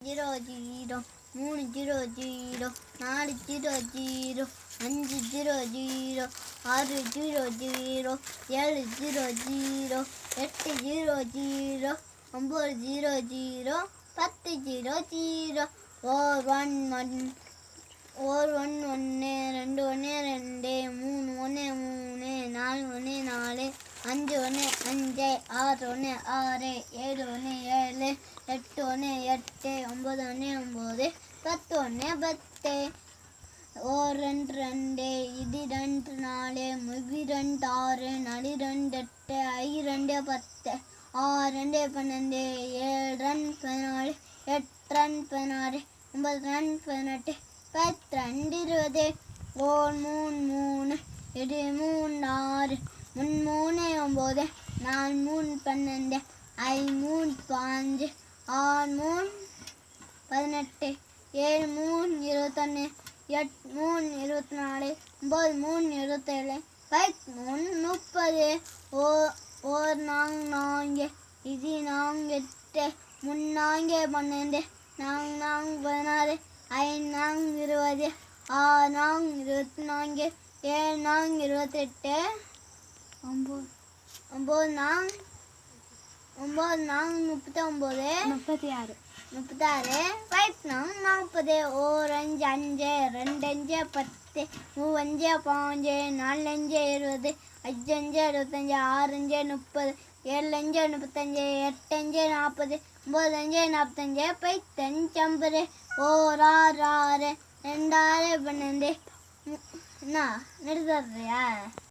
Zero zero 3 zero zero 4 zero zero 5 zero zero 6 zero zero 7 zero zero 8 zero zero 9 zero zero 10 zero zero 4 1 1 4 1 1 2 1 2 3 1 3 4 1 4 5 1 5 6 1 6 7 1 7 8 1 8 9 1 9 10 1 10 ஒரு 2 2 இது 2 4 முவி 2 6 நடி 2 8 ஐ 2 10 6 2 12 7 2 14 8 2 16 9 2 18 10 2 20 1 3 3 இது 3 6 3 9 4 12 ஐ 5 6 18 7 21 8 24 9 27 10 30 ஒரு 4 இது 4 8 3 12 4 16 5 20 6 24 7 28 9 9 36 36 40 ஒரு 5 5 2 5 10 3 5 15 4 5 20 5 5 25 6 5 30 7 5 35 8 5 40 9 5 45 5 50 ஒரு 6 6 2 6 12 என்ன நிறுத்துறியா?